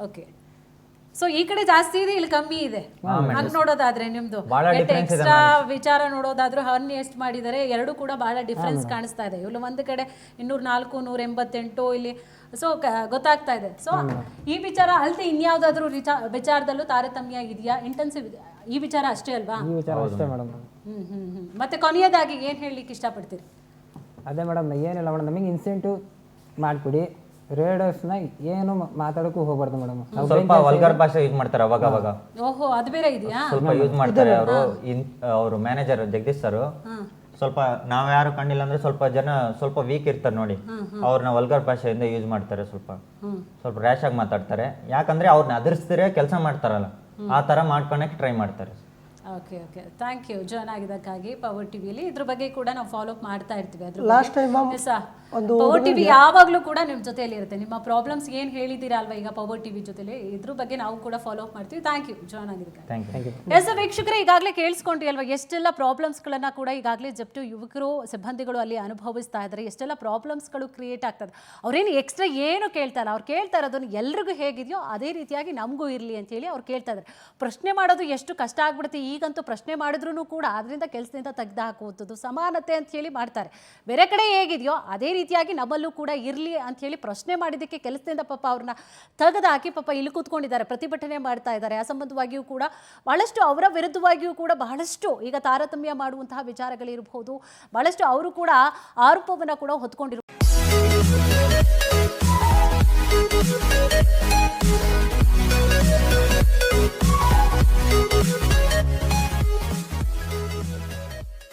[SPEAKER 1] ಓಕೆ, ಸೊ ಈ ಕಡೆ ಜಾಸ್ತಿ ಇದೆ, ಇಲ್ಲಿ ಕಮ್ಮಿ ಇದೆ. ಹಂಗ್ ನೋಡೋದಾದ್ರೆ ನಿಮ್ದು
[SPEAKER 4] ಬಹಳ difference ಇದೆ
[SPEAKER 1] ಎಕ್ಸ್ಟ್ರಾ ವಿಚಾರ ನೋಡೋದಾದ್ರೂ ಅರ್ನ್ ಎಷ್ಟು ಮಾಡಿದ್ದಾರೆ, ಎರಡು ಕೂಡ ಬಹಳ ಡಿಫ್ರೆನ್ಸ್ ಕಾಣಿಸ್ತಾ ಇದೆ. ಇಲ್ಲಿ ಒಂದು ಕಡೆ 204, 188 ಇಲ್ಲಿ. ಸೊ ಗೊತ್ತಾಗ್ತಾ ಇದೆ. ಸೊ ಈ ವಿಚಾರ ಅಲ್ಲದೆ ಇನ್ಯಾವುದಾದ್ರೂ ವಿಚಾರದಲ್ಲೂ ತಾರತಮ್ಯ ಇದೆಯಾ? ಇಂಟೆನ್ಸಿವ್ ಈ ವಿಚಾರ ಅಷ್ಟೇ ಅಲ್ವಾ?
[SPEAKER 5] ಈ ವಿಚಾರ ಅಷ್ಟೇ ಮೇಡಮ್.
[SPEAKER 1] ಮತ್ತೆ ಕೊನೆಯದಾಗಿ ಏನ್ ಹೇಳಲಿಕ್ಕೆ ಇಷ್ಟಪಡ್ತೀರಿ?
[SPEAKER 5] ಅದೇ ಮೇಡಮ್, ಏನಿಲ್ಲ ಮೇಡಮ್, ನಮಗೆ ಇನ್ಸೆಂಟಿವ್ ಮಾಡಿಕೊಡಿ. ರೇಡರ್ಸ್ನ ಏನು ಮಾತಾಡೋಕ್ಕೂ ಹೋಗ್ಬಾರ್ದು ಮೇಡಮ್.
[SPEAKER 4] ಸ್ವಲ್ಪ ವಲ್ಗರ್ ಭಾಷೆ ಯೂಸ್ ಮಾಡ್ತಾರೆ ಅವಾಗ ಅವಾಗ.
[SPEAKER 1] ಓಹೋ, ಅದು ಬೇರೆ ಇದೆಯಾ?
[SPEAKER 4] ಸ್ವಲ್ಪ ಯೂಸ್ ಮಾಡ್ತಾರೆ ಅವರು ಮ್ಯಾನೇಜರ್ ಜಗದೀಶ್ ಸರ್. ಸ್ವಲ್ಪ ನಾವ್ ಯಾರು ಕಂಡಿಲ್ಲ ಅಂದ್ರೆ ಸ್ವಲ್ಪ ಜನ ಸ್ವಲ್ಪ ವೀಕ್ ಇರ್ತಾರೆ ನೋಡಿ, ಅವ್ರನ್ನ ವಲ್ಗರ್ ಭಾಷೆಯಿಂದ ಯೂಸ್ ಮಾಡ್ತಾರೆ. ಸ್ವಲ್ಪ ರ್ಯಾಶ್ ಆಗಿ ಮಾತಾಡ್ತಾರೆ. ಯಾಕಂದ್ರೆ ಅವ್ರನ್ನ ಅದರ್ಸ್ತಿರೇ ಕೆಲಸ ಮಾಡ್ತಾರಲ್ಲ, ಆ ತರ ಮಾಡ್ಕೊಳಕ್ಕೆ ಟ್ರೈ ಮಾಡ್ತಾರೆ.
[SPEAKER 1] Okay okay, thank you join ಆಗಿದ್ದಕ್ಕಾಗಿ ಪವರ್ ಟಿವಿಲಿ. ಇದ್ರ ಬಗ್ಗೆ ಕೂಡ ನಾವು ಫಾಲೋ ಅಪ್ ಮಾಡ್ತಾ ಇರ್ತೀವಿ. ಅದ್ರ
[SPEAKER 2] ಲಾಸ್ಟ್ ಟೈಮ್
[SPEAKER 1] ಪವರ್ ಟಿವಿ ಯಾವಾಗಲೂ ಕೂಡ ನಿಮ್ಮ ಜೊತೆಯಲ್ಲಿ ಇರುತ್ತೆ. ನಿಮ್ಮ ಪ್ರಾಬ್ಲಮ್ಸ್ ಏನು ಹೇಳಿದ್ದೀರಾ ಅಲ್ವಾ ಈಗ ಪವರ್ ಟಿವಿ ಜೊತೆಲಿ, ಇದ್ರ ಬಗ್ಗೆ ನಾವು ಕೂಡ ಫಾಲೋ ಅಪ್ ಮಾಡ್ತೀವಿ. ಥ್ಯಾಂಕ್ ಯು ಜಾಯ್ನ್ ಆಗಿದ್ದಕ್ಕಾಗಿ. ಎಸ್ ವೀಕ್ಷಕರೇ, ಈಗಾಗಲೇ ಕೇಳಿಸ್ಕೊಂಡ್ರಿ ಅಲ್ವಾ ಎಷ್ಟೆಲ್ಲ ಪ್ರಾಬ್ಲಮ್ಸ್ಗಳನ್ನ ಕೂಡ ಈಗಾಗಲೇ ಜಪ್ಟು ಯುವಕರು ಸಿಬ್ಬಂದಿಗಳು ಅಲ್ಲಿ ಅನುಭವಿಸ್ತಾ ಇದ್ದಾರೆ. ಎಷ್ಟೆಲ್ಲ ಪ್ರಾಬ್ಲಮ್ಸ್ಗಳು ಕ್ರಿಯೇಟ್ ಆಗ್ತದೆ. ಅವ್ರೇನು ಎಕ್ಸ್ಟ್ರಾ ಏನು ಕೇಳ್ತಾ ಇಲ್ಲ, ಅವ್ರು ಕೇಳ್ತಾ ಇರೋದನ್ನು ಎಲ್ರಿಗೂ ಹೇಗಿದೆಯೋ ಅದೇ ರೀತಿಯಾಗಿ ನಮಗೂ ಇರಲಿ ಅಂತೇಳಿ ಅವ್ರು ಕೇಳ್ತಾ ಇದ್ದಾರೆ. ಪ್ರಶ್ನೆ ಮಾಡೋದು ಎಷ್ಟು ಕಷ್ಟ ಆಗ್ಬಿಡುತ್ತೆ. ಈಗಂತೂ ಪ್ರಶ್ನೆ ಮಾಡಿದ್ರೂ ಕೂಡ ಅದರಿಂದ ಕೆಲಸದಿಂದ ತೆಗೆದು ಹಾಕುವಂಥದ್ದು ಸಮಾನತೆ ಅಂತ ಹೇಳಿ ಮಾಡ್ತಾರೆ. ಬೇರೆ ಕಡೆ ಹೇಗಿದೆಯೋ ಅದೇ ರೀತಿಯಾಗಿ ನಮ್ಮಲ್ಲೂ ಕೂಡ ಇರಲಿ ಅಂತ ಹೇಳಿ ಪ್ರಶ್ನೆ ಮಾಡಿದ್ದಕ್ಕೆ ಕೆಲಸದಿಂದ ಪಾಪ ಅವ್ರನ್ನ ತೆಗೆದು ಹಾಕಿ ಪಾಪ ಇಲ್ಲಿ ಕೂತ್ಕೊಂಡಿದ್ದಾರೆ, ಪ್ರತಿಭಟನೆ ಮಾಡ್ತಾ ಇದ್ದಾರೆ. ಆ ಸಂಬಂಧವಾಗಿಯೂ ಕೂಡ ಬಹಳಷ್ಟು ಅವರ ವಿರುದ್ಧವಾಗಿಯೂ ಕೂಡ ಬಹಳಷ್ಟು ಈಗ ತಾರತಮ್ಯ ಮಾಡುವಂತಹ ವಿಚಾರಗಳಿರಬಹುದು, ಬಹಳಷ್ಟು ಅವರು ಕೂಡ ಆರೋಪವನ್ನು ಕೂಡ ಹೊತ್ಕೊಂಡಿರು